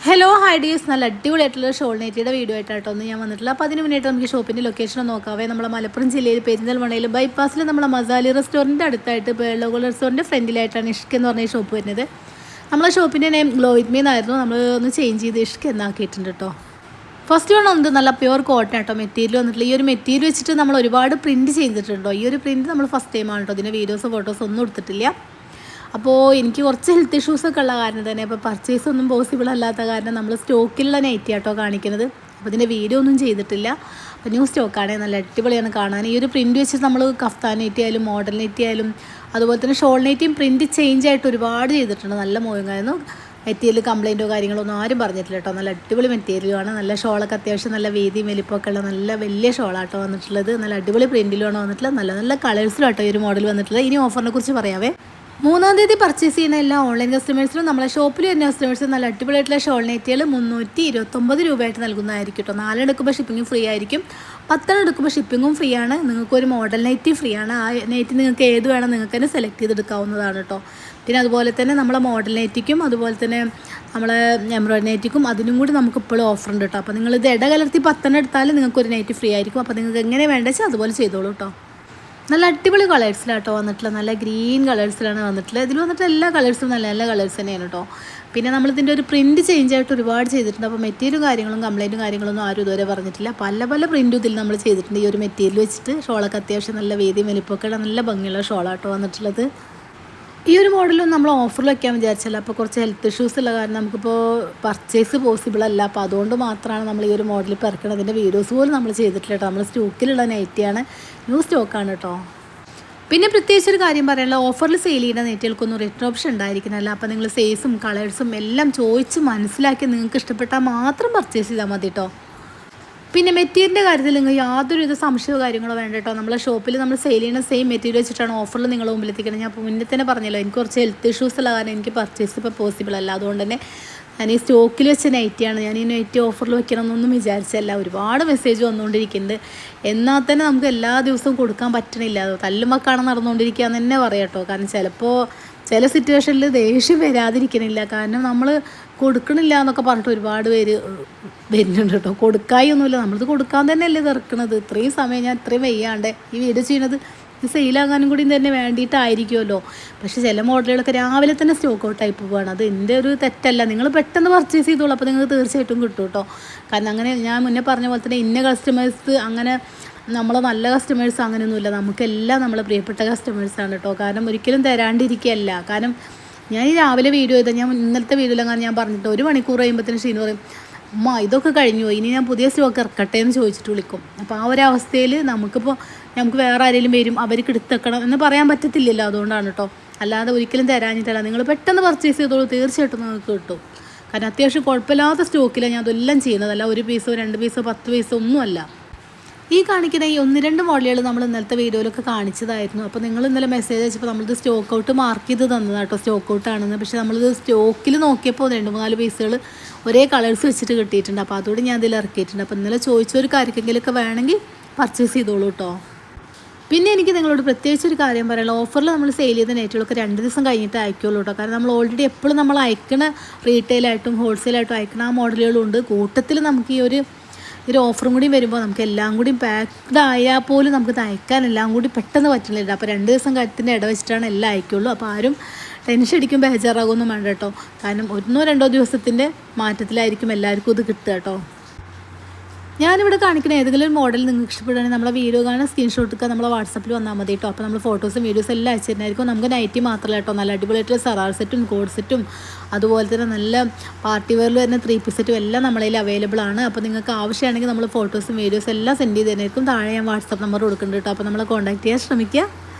Hello hi dears, നല്ല അടിപൊളിയായിട്ടുള്ള shawl നൈറ്റിയുടെ video ആയിട്ടാട്ടോ ഒന്ന് ഞാൻ വന്നിട്ടുള്ള. അപ്പോൾ അതിന് മുന്നേറ്റ് നമുക്ക് ഷോപ്പിൻ്റെ ലൊക്കേഷൻ നോക്കാവേ. നമ്മളെ മലപ്പുറം ജില്ലയിൽ പെരിന്തൽമണ്ണയിൽ ബൈപ്പാസിൽ നമ്മളെ മസാലി റെസ്റ്റോറൻറ്റ് അടുത്തായിട്ട് പേളോഗോൾ റെസ്റ്റോറൻറ്റ് ഫ്രണ്ടിലായിട്ടാണ് ഇഷ്ക് എന്ന് പറഞ്ഞ ഷോപ്പ് വരുന്നത്. നമ്മളെ ഷോപ്പിൻ്റെ നെയിം ഗ്ലോ വിത്ത് മീ എന്നായിരുന്നു. നമ്മൾ ഒന്ന് ചേഞ്ച് ചെയ്ത് ഇഷ്ക് എന്നാക്കിയിട്ടുണ്ട് കേട്ടോ. ഫസ്റ്റ് വൺ വന്നത് നല്ല പ്യുവർ കോട്ടൺ കേട്ടോ മെറ്റീരിയൽ വന്നിട്ടുള്ള. ഈ ഒരു മെറ്റീരിയൽ വെച്ചിട്ട് നമ്മൾ ഒരുപാട് പ്രിൻറ്റ് ചെയ്തിട്ടുണ്ടോ. ഈ ഒരു പ്രിൻറ്റ് നമ്മൾ ഫസ്റ്റ് ടൈമാണ് കേട്ടോ. ഇതിൻ്റെ വീഡിയോസോ ഫോട്ടോസോ ഒന്നും എടുത്തിട്ടില്ല. അപ്പോൾ എനിക്ക് കുറച്ച് ഹെൽത്ത് ഇഷ്യൂസൊക്കെ ഉള്ള കാരണം തന്നെ ഇപ്പോൾ പർച്ചേസ് ഒന്നും പോസിബിൾ അല്ലാത്ത കാരണം നമ്മൾ സ്റ്റോക്കിലുള്ള നൈറ്റി ആട്ടോ കാണിക്കുന്നത്. അപ്പോൾ ഇതിൻ്റെ വീഡിയോ ഒന്നും ചെയ്തിട്ടില്ല. അപ്പോൾ ന്യൂ സ്റ്റോക്കാണ്, നല്ല അടിപൊളിയാണ് കാണാൻ. ഈ ഒരു പ്രിൻറ്റ് വെച്ചിട്ട് നമ്മൾ കഫ്താൻ നൈറ്റി ആയാലും മോഡൽ നൈറ്റി ആയാലും അതുപോലെ തന്നെ ഷോൾ നൈറ്റിയും പ്രിൻറ്റ് ചേഞ്ച് ആയിട്ട് ഒരുപാട് ചെയ്തിട്ടുണ്ട്. നല്ല മോയങ്ങായിരുന്നു. മെറ്റീരിയൽ കംപ്ലയിൻറ്റോ കാര്യങ്ങളൊന്നും ആരും പറഞ്ഞിട്ടില്ല കേട്ടോ. നല്ല അടിപൊളി മെറ്റീരിയലാണ്. നല്ല ഷോളൊക്കെ അത്യാവശ്യം നല്ല വീതിയും വലിപ്പമൊക്കെ ഉള്ള നല്ല വലിയ ഷോളാട്ടോ വന്നിട്ടുള്ളത്. നല്ല അടിപൊളി പ്രിൻറ്റിലുമാണ് വന്നിട്ടുള്ളത്. നല്ല നല്ല കളേഴ്സിലും ആട്ടോ ഈ ഒരു മോഡൽ വന്നിട്ടുള്ളത്. ഇനി ഓഫറിനെ കുറിച്ച് പറയാവേ. 3-ാം തീയതി പർച്ചേസ് ചെയ്യുന്ന എല്ലാ ഓൺലൈൻ കസ്റ്റമേഴ്സിനും നമ്മളെ ഷോപ്പിൽ വരുന്ന കസ്റ്റമേഴ്സിന് നല്ല അടിപൊളിയായിട്ടുള്ള ഷോൾ നൈറ്റികൾ 329 രൂപയായിട്ട് നൽകുന്നതായിരിക്കും കേട്ടോ. 4 എടുക്കുമ്പോൾ ഷിപ്പിങ്ങും ഫ്രീ ആയിരിക്കും. 10 എടുക്കുമ്പോൾ ഷിപ്പിങ്ങും ഫ്രീ ആണ്. നിങ്ങൾക്കൊരു മോഡൽ നൈറ്റി ഫ്രീ ആണ്. ആ നൈറ്റി നിങ്ങൾക്ക് ഏത് വേണം നിങ്ങൾക്ക് തന്നെ സെലക്ട് ചെയ്തെടുക്കാവുന്നതാണ് കേട്ടോ. പിന്നെ അതുപോലെ തന്നെ നമ്മളെ മോഡൽ നൈറ്റിക്കും അതുപോലെ തന്നെ നമ്മളെ എംബ്രോയിഡറി നൈറ്റിക്കും അതിനും കൂടി നമുക്ക് ഇപ്പോഴും ഓഫർ ഉണ്ട് കേട്ടോ. അപ്പോൾ നിങ്ങളിത് ഇടകലർത്തി 10 എടുത്താൽ നിങ്ങൾക്കൊരു നൈറ്റി ഫ്രീ ആയിരിക്കും. അപ്പോൾ നിങ്ങൾക്ക് എങ്ങനെ വേണ്ടത് വെച്ചാൽ അതുപോലെ ചെയ്തോളൂ കേട്ടോ. നല്ല അടിപൊളി കളേഴ്സിലാട്ടോ വന്നിട്ടുള്ളത്. നല്ല ഗ്രീൻ കളേഴ്സിലാണ് വന്നിട്ടുള്ളത്. ഇതിൽ വന്നിട്ട് എല്ലാ കളേഴ്സും നല്ല നല്ല കളേഴ്സ് തന്നെയാണ് കേട്ടോ. പിന്നെ നമ്മളിതിൻ്റെ ഒരു പ്രിൻറ്റ് ചേഞ്ച് ആയിട്ട് ഒരുപാട് ചെയ്തിട്ടുണ്ട്. അപ്പോൾ മെറ്റീരിയലും കാര്യങ്ങളും കംപ്ലയിൻറ്റും കാര്യങ്ങളൊന്നും ആരും ഇതുവരെ പറഞ്ഞിട്ടില്ല. പല പല പ്രിൻറ്റും ഇതിൽ നമ്മൾ ചെയ്തിട്ടുണ്ട്. ഈ ഒരു മെറ്റീരിയൽ വെച്ചിട്ട് ഷോളൊക്കെ അത്യാവശ്യം നല്ല വീതിയും വലിപ്പമൊക്കെ നല്ല ഭംഗിയുള്ള ഷോളാട്ടോ വന്നിട്ടുള്ളത്. ഈ ഒരു മോഡലും നമ്മൾ ഓഫറിൽ വയ്ക്കാൻ വിചാരിച്ചല്ല. അപ്പോൾ കുറച്ച് ഹെൽത്ത് ഇഷ്യൂസ് ഉള്ള കാരണം നമുക്കിപ്പോൾ പർച്ചേസ് പോസിബിൾ അല്ല. അപ്പോൾ അതുകൊണ്ട് മാത്രമാണ് നമ്മൾ ഈ ഒരു മോഡൽ ഇപ്പോൾ ഇറക്കുന്നത്. അതിൻ്റെ വീഡിയോസ് പോലും നമ്മൾ ചെയ്തിട്ടില്ല കേട്ടോ. നമ്മൾ സ്റ്റോക്കിലുള്ള നൈറ്റിയാണ്, ന്യൂ സ്റ്റോക്കാണ് കേട്ടോ. പിന്നെ പ്രത്യേകിച്ചൊരു കാര്യം പറയാനുള്ള, ഓഫറിൽ സെയിൽ ചെയ്യുന്ന നെറ്റുകൾക്കൊന്നും റിട്ടേൺ ഓപ്ഷൻ ഉണ്ടായിരിക്കുന്നതല്ല. അപ്പോൾ നിങ്ങൾ സൈസും കളേഴ്സും എല്ലാം ചോദിച്ച് മനസ്സിലാക്കി നിങ്ങൾക്ക് ഇഷ്ടപ്പെട്ടാൽ മാത്രം പർച്ചേസ് ചെയ്താൽ മതി കേട്ടോ. പിന്നെ മെറ്റീരിയലിൻ്റെ കാര്യത്തിൽ നിങ്ങൾ യാതൊരുവിധ സംശയമോ കാര്യങ്ങളോ വേണ്ട കേട്ടോ. നമ്മളെ ഷോപ്പിൽ നമ്മൾ സെയിൽ ചെയ്യുന്ന സെയിം മെറ്റീരിയൽ വെച്ചിട്ടാണ് ഓഫറിൽ നിങ്ങൾ മുമ്പിലെത്തിക്കുന്നത്. ഞാൻ മുന്നേ തന്നെ പറഞ്ഞല്ലോ, എനിക്ക് കുറച്ച് ഹെൽത്ത് ഇഷ്യൂസ് ഉള്ള കാരണം എനിക്ക് പർച്ചേസ് ഇപ്പോൾ പോസിബിൾ അല്ല. അതുകൊണ്ട് തന്നെ ഞാൻ ഈ സ്റ്റോക്കിൽ വെച്ച നൈറ്റിയാണ്. ഞാൻ ഈ നൈറ്റി ഓഫറിൽ വെക്കണമെന്നൊന്നും വിചാരിച്ചല്ല. ഒരുപാട് മെസ്സേജ് വന്നുകൊണ്ടിരിക്കുന്നുണ്ട്. എന്നാൽ തന്നെ നമുക്ക് എല്ലാ ദിവസവും കൊടുക്കാൻ പറ്റണില്ല. തല്ലുമക്കാണ് നടന്നുകൊണ്ടിരിക്കുക എന്ന് തന്നെ പറയാം കേട്ടോ. കാരണം ചിലപ്പോൾ ചില സിറ്റുവേഷനിൽ ദേഷ്യം വരാതിരിക്കണില്ല. കാരണം നമ്മൾ കൊടുക്കണില്ല എന്നൊക്കെ പറഞ്ഞിട്ട് ഒരുപാട് പേര് വരുന്നുണ്ട് കേട്ടോ. കൊടുക്കായൊന്നുമില്ല, നമ്മളിത് കൊടുക്കാൻ തന്നെയല്ലേ തീർക്കണത്. ഇത്രയും സമയം ഞാൻ ഇത്രയും വയ്യാണ്ട് ഈ വീഡിയോ ചെയ്യണത് ഇത് സെയിലാകാനും കൂടി തന്നെ വേണ്ടിയിട്ടായിരിക്കുമല്ലോ. പക്ഷേ ചില മോഡലുകളൊക്കെ രാവിലെ തന്നെ സ്റ്റോക്ക് ഔട്ടായി പോവുകയാണ്. അത് എൻ്റെ ഒരു തെറ്റല്ല. നിങ്ങൾ പെട്ടെന്ന് പർച്ചേസ് ചെയ്തോളൂ. അപ്പോൾ നിങ്ങൾക്ക് തീർച്ചയായിട്ടും കിട്ടും കേട്ടോ. കാരണം അങ്ങനെ ഞാൻ മുന്നേ പറഞ്ഞ പോലെ തന്നെ ഇന്ന കസ്റ്റമേഴ്സ് അങ്ങനെ നമ്മളെ നല്ല കസ്റ്റമേഴ്സ് അങ്ങനെയൊന്നുമില്ല. നമുക്കെല്ലാം നമ്മളെ പ്രിയപ്പെട്ട കസ്റ്റമേഴ്സാണ് കേട്ടോ. കാരണം ഒരിക്കലും തരാണ്ടിരിക്കുകയല്ല. കാരണം ഞാൻ ഈ രാവിലെ വീഡിയോ ചെയ്താൽ ഞാൻ ഇന്നലത്തെ വീഡിയോയിലെങ്ങനെ ഞാൻ പറഞ്ഞിട്ട് 1 മണിക്കൂർ കഴിയുമ്പോഴത്തേന് ഷീന് പറയും, അമ്മ ഇതൊക്കെ കഴിഞ്ഞു, ഇനി ഞാൻ പുതിയ സ്റ്റോക്ക് ഇറക്കട്ടെ എന്ന് ചോദിച്ചിട്ട് വിളിക്കും. അപ്പോൾ ആ ഒരു അവസ്ഥയിൽ നമുക്ക് വേറെ ആരെങ്കിലും വരും, അവർക്ക് എടുത്തേക്കണം എന്ന് പറയാൻ പറ്റത്തില്ലല്ലോ. അതുകൊണ്ടാണ് കേട്ടോ. അല്ലാതെ ഒരിക്കലും തരാഞ്ഞിട്ടല്ല. നിങ്ങൾ പെട്ടെന്ന് പർച്ചേസ് ചെയ്തോളൂ, തീർച്ചയായിട്ടും നിങ്ങൾക്ക് കിട്ടും. കാരണം അത്യാവശ്യം കുഴപ്പമില്ലാത്ത സ്റ്റോക്കിലാണ് ഞാൻ അതെല്ലാം ചെയ്യുന്നതല്ല. 1 പീസോ 2 പീസോ 10 പീസോ ഒന്നുമല്ല. ഈ കാണിക്കുന്ന ഈ 1-2 മോഡലുകൾ നമ്മൾ ഇന്നലത്തെ വീഡിയോയിലൊക്കെ കാണിച്ചതായിരുന്നു. അപ്പോൾ നിങ്ങൾ ഇന്നലെ മെസ്സേജ് അയച്ചപ്പോൾ നമ്മളിത് സ്റ്റോക്ക് ഔട്ട് മാർക്ക് ചെയ്ത് തന്നതാണ് കേട്ടോ, സ്റ്റോക്ക് ഔട്ടാണെന്ന്. പക്ഷേ നമ്മളിത് സ്റ്റോക്കിൽ നോക്കിയപ്പോൾ 2-4 പീസുകൾ ഒരേ കളേഴ്സ് വെച്ചിട്ട് കിട്ടിയിട്ടുണ്ട്. അപ്പോൾ അതോടെ ഞാൻ ഇതിൽ ഇറക്കിയിട്ടുണ്ട്. അപ്പോൾ ഇന്നലെ ചോദിച്ചൊരു കാര്യക്കെങ്കിലൊക്കെ വേണമെങ്കിൽ പർച്ചേസ് ചെയ്തോളൂ കേട്ടോ. പിന്നെ എനിക്ക് നിങ്ങളോട് പ്രത്യേകിച്ചൊരു കാര്യം പറയാനുള്ളത്, ഓഫറിൽ നമ്മൾ സെയിൽ ചെയ്ത നെറ്റുകളൊക്കെ 2 ദിവസം കഴിഞ്ഞിട്ട് അയക്കുള്ളൂ കേട്ടോ. കാരണം നമ്മൾ ഓൾറെഡി എപ്പോഴും നമ്മൾ അയക്കണ റീറ്റെയിലായിട്ടും ഹോൾസെയിലായിട്ടും അയക്കണ ആ മോഡലുകളുണ്ട്. കൂട്ടത്തിൽ നമുക്ക് ഈ ഒരു ഓഫറും കൂടി വരുമ്പോൾ നമുക്ക് എല്ലാം കൂടി പാക്ഡ് ആയാൽ പോലും നമുക്ക് അയക്കാൻ എല്ലാം കൂടി പെട്ടെന്ന് പറ്റുന്നില്ല. അപ്പോൾ 2 ദിവസം കാര്യത്തിൻ്റെ ഇട വെച്ചിട്ടാണ് എല്ലാം അയക്കുള്ളൂ. അപ്പോൾ ആരും ടെൻഷൻ അടിക്കും ബേജാറാകുമൊന്നും വേണ്ട കേട്ടോ. കാരണം 1-2 ദിവസത്തിൻ്റെ മാറ്റത്തിലായിരിക്കും എല്ലാവർക്കും ഇത് കിട്ടുക കേട്ടോ. ഞാനിവിടെ കാണിക്കുന്ന ഏതെങ്കിലും ഒരു മോഡൽ നിങ്ങൾക്ക് ഇഷ്ടപ്പെടുകയാണെങ്കിൽ നമ്മളെ വീഡിയോ കാണാൻ സ്ക്രീൻഷോട്ട് എടുക്കുക, നമ്മളെ വാട്സപ്പിൽ വന്നാൽ മതി കേട്ടോ. അപ്പോൾ നമ്മൾ ഫോട്ടോസും വീഡിയോസും എല്ലാം അയച്ചു തരുന്നതായിരിക്കും. നമുക്ക് നൈറ്റി മാത്രമല്ല കേട്ടോ, നല്ല അടിപൊളിയായിട്ടുള്ള സറാർ സെറ്റും കോഡ് സെറ്റും അതുപോലെ തന്നെ നല്ല പാർട്ടി വെയറിൽ വരുന്ന 3 പീസ് സെറ്റും എല്ലാം നമ്മളതിൽ അവൈലബിൾ ആണ്. അപ്പോൾ നിങ്ങൾക്ക് ആവശ്യമാണെങ്കിൽ നമ്മൾ ഫോട്ടോസും വീഡിയോസും എല്ലാം സെൻഡ് ചെയ്ത് തരുന്നതായിരിക്കും. താഴെ ഞാൻ വാട്സപ്പ് നമ്പർ കൊടുക്കുന്നുണ്ട് കേട്ടോ. അപ്പോൾ നമ്മളെ കോൺടാക്ട് ചെയ്യാൻ ശ്രമിക്കുക.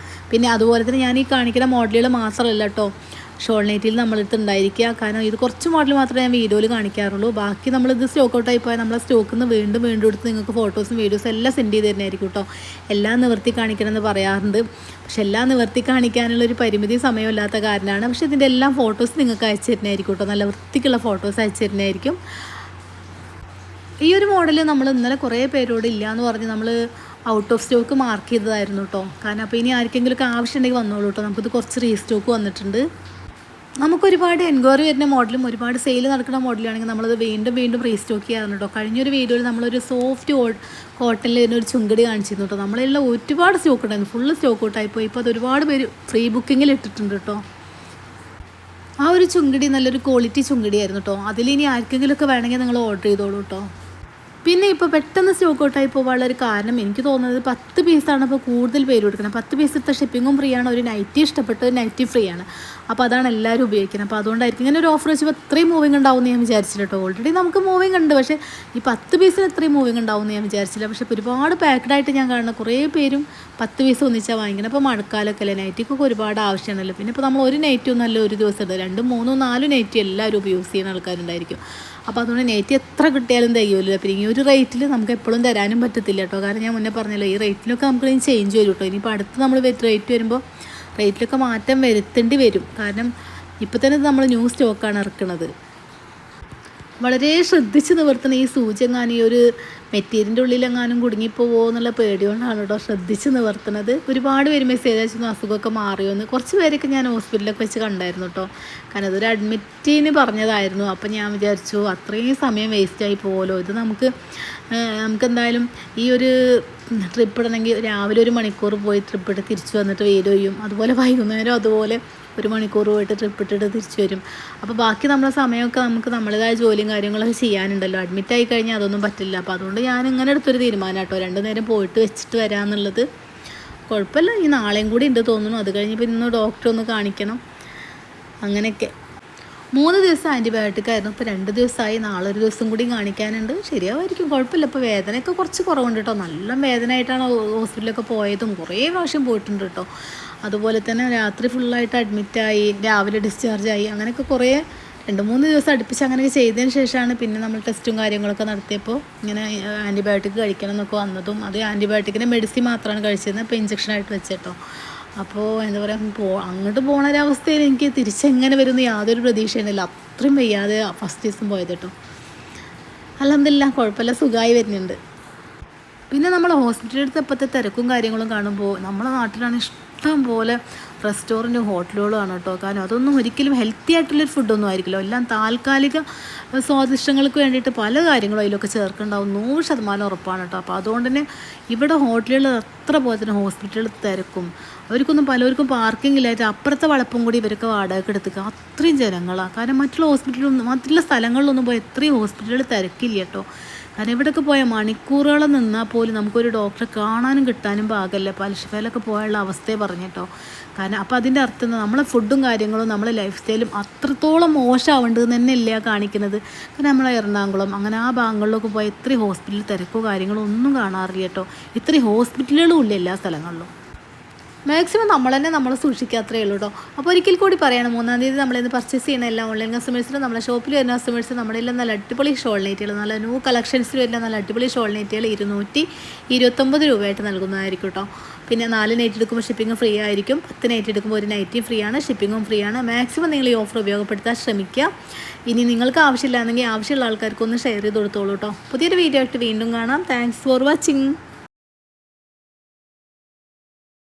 പിന്നെ അതുപോലെ തന്നെ ഞാൻ ഈ കാണിക്കുന്ന മോഡലുകൾ മാത്രമല്ല കേട്ടോ ഷോൾ നൈറ്റിയിൽ നമ്മളടുത്ത് ഉണ്ടായിരിക്കുക. കാരണം ഇത് കുറച്ച് മോഡൽ മാത്രമേ ഞാൻ വീഡിയോയിൽ കാണിക്കാറുള്ളൂ. ബാക്കി നമ്മളിത് സ്റ്റോക്ക് ഔട്ടായി പോയാൽ നമ്മളെ സ്റ്റോക്കിൽ നിന്ന് വീണ്ടും എടുത്ത് നിങ്ങൾക്ക് ഫോട്ടോസും വീഡിയോസും എല്ലാം സെൻഡ് ചെയ്ത് തരുന്നതായിരിക്കും കേട്ടോ. എല്ലാം നിവർത്തി കാണിക്കണമെന്ന് പറയാറുണ്ട്. പക്ഷെ എല്ലാം നിവർത്തി കാണിക്കാനുള്ളൊരു പരിമിതി സമയമില്ലാത്ത കാരണമാണ്. പക്ഷേ ഇതിൻ്റെ എല്ലാം ഫോട്ടോസ് നിങ്ങൾക്ക് അയച്ചു തരുന്നതായിരിക്കും കേട്ടോ. നല്ല വൃത്തിക്കുള്ള ഫോട്ടോസ് അയച്ചു തരുന്നതായിരിക്കും. ഈ ഒരു മോഡൽ നമ്മൾ ഇന്നലെ കുറേ പേരോട് ഇല്ല എന്ന് പറഞ്ഞ് നമ്മൾ ഔട്ട് ഓഫ് സ്റ്റോക്ക് മാർക്ക് ചെയ്തതായിരുന്നു കേട്ടോ. കാരണം അപ്പോൾ ഇനി ആർക്കെങ്കിലുമൊക്കെ ആവശ്യമുണ്ടെങ്കിൽ വന്നോളൂ കേട്ടോ. നമുക്കിത് കുറച്ച് റീസ്റ്റോക്ക് വന്നിട്ടുണ്ട്. നമുക്കൊരുപാട് എൻക്വയറി വരുന്ന മോഡലും ഒരുപാട് സെയിൽ നടക്കുന്ന മോഡലാണെങ്കിൽ നമ്മളത് വീണ്ടും വീണ്ടും റീസ്റ്റോക്ക് ചെയ്യാറുണ്ട് കേട്ടോ. കഴിഞ്ഞൊരു വീഡിയോയിൽ നമ്മളൊരു സോഫ്റ്റ് കോട്ടണിൽ വരുന്ന ഒരു ചുങ്കടി കാണിച്ചിരുന്നു കേട്ടോ. നമ്മളെല്ലാം ഒരുപാട് സ്റ്റോക്ക് ഉണ്ടായിരുന്നു, ഫുള്ള് സ്റ്റോക്ക് ഔട്ടായിപ്പോയി. ഇപ്പോൾ അത് ഒരുപാട് പേര് ഫ്രീ ബുക്കിങ്ങിൽ ഇട്ടിട്ടുണ്ട് കേട്ടോ. ആ ഒരു ചുങ്കടി നല്ലൊരു ക്വാളിറ്റി ചുങ്കടിയായിരുന്നു കേട്ടോ. അതിലിനി ആർക്കെങ്കിലുമൊക്കെ വേണമെങ്കിൽ നിങ്ങൾ ഓർഡർ ചെയ്തോളൂ കേട്ടോ. പിന്നെ ഇപ്പോൾ പെട്ടെന്ന് സ്റ്റോക്ക് ഔട്ടായി പോകാനുള്ള ഒരു കാരണം എനിക്ക് തോന്നുന്നത് 10 പീസാണ് ഇപ്പോൾ കൂടുതൽ പേര് കൊടുക്കുന്നത്. 10 പീസ് ഇട്ട ഷിപ്പിങ്ങും ഫ്രീ ആണ്, ഒരു നൈറ്റി ഇഷ്ടപ്പെട്ട ഒരു നൈറ്റി ഫ്രീ ആണ്. അപ്പോൾ അതാണ് എല്ലാവരും ഉപയോഗിക്കുന്നത്. അപ്പോൾ അതുകൊണ്ടായിരിക്കും ഇങ്ങനെ ഒരു ഓഫർ വെച്ചപ്പോൾ ഇത്രയും മൂവിങ് ഉണ്ടാവും എന്ന് ഞാൻ വിചാരിച്ചില്ല കേട്ടോ. ഓൾറെഡി നമുക്ക് മൂവിങ് ഉണ്ട്, പക്ഷേ ഈ 10 പീസിന് ഇത്രയും മൂവിങ് ഉണ്ടാവും എന്ന് ഞാൻ വിചാരിച്ചില്ല. പക്ഷേ ഒരുപാട് പാക്ഡായിട്ട് ഞാൻ കാണുന്ന കുറേ പേരും 10 പീസ് ഒന്നിച്ചാൽ വാങ്ങിക്കണം. അപ്പോൾ മഴക്കാലമൊക്കെ അല്ലേ, നൈറ്റിക്കൊക്കെ ഒരുപാട് ആവശ്യമാണല്ലോ. പിന്നെ ഇപ്പോൾ നമ്മൾ ഒരു നൈറ്റി ഒന്നല്ല ഒരു ദിവസം ഉണ്ട്, 2, 3, 4 നൈറ്റി എല്ലാവരും യൂസ് ചെയ്യുന്ന ആൾക്കാരുണ്ടായിരിക്കും. അപ്പോൾ അതുകൊണ്ട് നെറ്റ് എത്ര കിട്ടിയാലും തികയില്ല. പിന്നെ ഈ ഒരു റേറ്റിൽ നമുക്ക് എപ്പോഴും തരാനും പറ്റത്തില്ല കേട്ടോ. കാരണം ഞാൻ മുന്നേ പറഞ്ഞല്ലോ, ഈ റേറ്റിലൊക്കെ നമുക്ക് ഇനി ചേഞ്ച് വരും കേട്ടോ. ഇനിയിപ്പോൾ അടുത്ത് നമ്മൾ റേറ്റ് വരുമ്പോൾ റേറ്റിലൊക്കെ മാറ്റം വരുത്തേണ്ടി വരും. കാരണം ഇപ്പോൾ തന്നെ നമ്മൾ ന്യൂ സ്റ്റോക്കാണ് ഇറക്കുന്നത്. വളരെ ശ്രദ്ധിച്ച് നിവർത്തണം. ഈ സൂചി എങ്ങാനും ഈ ഒരു മെറ്റീരിയലിൻ്റെ ഉള്ളിലെങ്ങാനും കുടുങ്ങിപ്പോവോ എന്നുള്ള പേടികൊണ്ടാണ് കേട്ടോ ശ്രദ്ധിച്ച് നിവർത്തുന്നത്. ഒരുപാട് പേര് മെസ്സേജ് അയച്ചു അസുഖമൊക്കെ മാറിയോന്ന്. കുറച്ച് പേരൊക്കെ ഞാൻ ഹോസ്പിറ്റലിലൊക്കെ വെച്ച് കണ്ടായിരുന്നു കേട്ടോ. കാരണം അതൊരു അഡ്മിറ്റിന് പറഞ്ഞതായിരുന്നു. അപ്പം ഞാൻ വിചാരിച്ചു അത്രയും സമയം വേസ്റ്റായി പോകുമല്ലോ. ഇത് നമുക്കെന്തായാലും ഈ ഒരു ട്രിപ്പ് ഇടണമെങ്കിൽ രാവിലെ 1 മണിക്കൂർ പോയി ട്രിപ്പ് ഇട്ട് തിരിച്ചു വന്നിട്ട് വീഡിയോ ചെയ്യും. അതുപോലെ വൈകുന്നേരം അതുപോലെ 1 മണിക്കൂർ പോയിട്ട് ട്രിപ്പ് ഇട്ടിട്ട് തിരിച്ചു വരും. അപ്പോൾ ബാക്കി നമ്മളെ സമയമൊക്കെ നമുക്ക് നമ്മുടേതായ ജോലിയും കാര്യങ്ങളൊക്കെ ചെയ്യാനുണ്ടല്ലോ. അഡ്മിറ്റ് ആയി കഴിഞ്ഞാൽ അതൊന്നും പറ്റില്ല. അപ്പോൾ അതുകൊണ്ട് ഞാൻ ഇങ്ങനെ എടുത്തൊരു തീരുമാനം കേട്ടോ, 2 നേരം പോയിട്ട് വെച്ചിട്ട് വരാമെന്നുള്ളത്. കുഴപ്പമില്ല, ഈ നാളെയും കൂടി ഉണ്ട് തോന്നുന്നു. അത് കഴിഞ്ഞപ്പോൾ ഇന്ന് ഡോക്ടറെ ഒന്ന് കാണിക്കണം. അങ്ങനെയൊക്കെ 3 ദിവസം ആൻറ്റിബയോട്ടിക് ആയിരുന്നു. ഇപ്പോൾ 2 ദിവസമായി. നാളെ ഒരു ദിവസം കൂടി കാണിക്കാനുണ്ട്. ശരിയാവായിരിക്കും, കുഴപ്പമില്ല. ഇപ്പോൾ വേദനയൊക്കെ കുറച്ച് കുറവുണ്ട് കേട്ടോ. നല്ല വേദനയായിട്ടാണ് ഹോസ്പിറ്റലിലൊക്കെ പോയതും കുറേ പ്രാവശ്യം പോയിട്ടുണ്ട് കേട്ടോ. അതുപോലെ തന്നെ രാത്രി ഫുള്ളായിട്ട് അഡ്മിറ്റായി, രാവിലെ ഡിസ്ചാർജായി. അങ്ങനെയൊക്കെ കുറേ 2-3 ദിവസം അടുപ്പിച്ച് അങ്ങനെയൊക്കെ ചെയ്തതിന് ശേഷമാണ് പിന്നെ നമ്മൾ ടെസ്റ്റും കാര്യങ്ങളൊക്കെ നടത്തിയപ്പോൾ ഇങ്ങനെ ആൻറ്റിബയോട്ടിക് കഴിക്കണം എന്നൊക്കെ വന്നതും. അത് ആൻറ്റിബയോട്ടിക്കിൻ്റെ മെഡിസിൻ മാത്രമാണ് കഴിച്ചിരുന്നത്. ഇപ്പോൾ ഇഞ്ചക്ഷനായിട്ട് വെച്ചേട്ടോ. അപ്പോൾ എന്താ പറയുക, അങ്ങോട്ട് പോകണ ഒരവസ്ഥയിൽ എനിക്ക് തിരിച്ചെങ്ങനെ വരുമെന്ന് യാതൊരു പ്രതീക്ഷയുണ്ടല്ലോ. അത്രയും വയ്യാതെ ഫസ്റ്റ് ദിവസം പോയത് കേട്ടോ. അൽഹംദുലില്ലാഹ് കുഴപ്പമില്ല, സുഖമായി വരുന്നുണ്ട്. പിന്നെ നമ്മൾ ഹോസ്പിറ്റലിൽ എടുത്തപ്പോഴത്തെ തിരക്കും കാര്യങ്ങളും കാണുമ്പോൾ നമ്മുടെ നാട്ടിലാണ് ഇഷ്ടം പോലെ റെസ്റ്റോറൻറ്റും ഹോട്ടലുകളുമാണ് കേട്ടോ. കാരണം അതൊന്നും ഒരിക്കലും ഹെൽത്തി ആയിട്ടുള്ളൊരു ഫുഡൊന്നും ആയിരിക്കില്ല. എല്ലാം താൽക്കാലിക സ്വാദിഷ്ടങ്ങൾക്ക് വേണ്ടിയിട്ട് പല കാര്യങ്ങളും അതിലൊക്കെ ചേർക്കുന്നുണ്ടാവും. 100% ഉറപ്പാണ് കേട്ടോ. അപ്പോൾ അതുകൊണ്ട് തന്നെ ഇവിടെ ഹോട്ടലുകൾ അത്ര പോലെ തന്നെ ഹോസ്പിറ്റലുകൾ തിരക്കും. പലർക്കും പാർക്കിംഗ് ഇല്ലായിട്ട് അപ്പുറത്തെ വളപ്പം കൂടി ഇവരൊക്കെ വാടകയ്ക്ക് എടുത്തുക. അത്രയും ജനങ്ങളാണ്. കാരണം മറ്റുള്ള സ്ഥലങ്ങളിലൊന്നും പോയി എത്രയും ഹോസ്പിറ്റലുകൾ തിരക്കില്ല കേട്ടോ. കാരണം ഇവിടെയൊക്കെ പോയാൽ മണിക്കൂറുകൾ നിന്നാൽ പോലും നമുക്കൊരു ഡോക്ടറെ കാണാനും കിട്ടാനും പാകല്ല. പലിശഫയിലൊക്കെ പോയുള്ള അവസ്ഥയെ പറഞ്ഞിട്ടോ. കാരണം അപ്പോൾ അതിൻ്റെ അർത്ഥം നമ്മളെ ഫുഡും കാര്യങ്ങളും നമ്മളെ ലൈഫ് സ്റ്റൈലും അത്രത്തോളം മോശമാവേണ്ടതെന്ന് തന്നെയല്ല കാണിക്കുന്നത്. കാരണം നമ്മളെ എറണാകുളം അങ്ങനെ ആ ഭാഗങ്ങളിലൊക്കെ പോയാൽ ഇത്രയും ഹോസ്പിറ്റലിൽ തിരക്കോ കാര്യങ്ങളോ ഒന്നും കാണാറില്ല കേട്ടോ. ഇത്രയും ഹോസ്പിറ്റലുകളും ഇല്ല എല്ലാ സ്ഥലങ്ങളിലും. മാക്സിമം നമ്മൾ സൂക്ഷിക്കാത്രേ ഉള്ളൂ കേട്ടോ. അപ്പോൾ ഒരിക്കൽ കൂടി പറയണം, 3-ാം തീയതി നമ്മളിന്ന് പർച്ചേസ് ചെയ്യുന്ന എല്ലാ ഓൺലൈൻ കസ്റ്റമേഴ്സിനും നമ്മളെ ഷോപ്പിൽ വരുന്ന കസ്റ്റമേഴ്സ് നമ്മുടെ എല്ലാം നല്ല അടിപൊളി ഷോൾ നൈറ്റുകൾ, നല്ല ന്യൂ കളക്ഷൻസിൽ വരുന്ന നല്ല അടിപൊളി ഷോൾ നൈറ്റുകൾ 229 രൂപയായിട്ട് നൽകുന്നതായിരിക്കും കേട്ടോ. പിന്നെ 4 നൈറ്റ് എടുക്കുമ്പോൾ ഷിപ്പിംഗ് ഫ്രീ ആയിരിക്കും. 10 നൈറ്റ് എടുക്കുമ്പോൾ ഒരു നൈറ്റിയും ഫ്രീ ആണ്, ഷിപ്പിങ്ങും ഫ്രീ ആണ്. മാക്സിമം നിങ്ങൾ ഈ ഓഫർ ഉപയോഗപ്പെടുത്താൻ ശ്രമിക്കുക. ഇനി നിങ്ങൾക്ക് ആവശ്യമില്ലാന്നെങ്കിൽ ആവശ്യമുള്ള ആൾക്കാർക്കൊന്ന് ഷെയർ ചെയ്ത് കൊടുത്തോളൂ കേട്ടോ. പുതിയൊരു വീഡിയോ ആയിട്ട് വീണ്ടും കാണാം. Thanks for watching.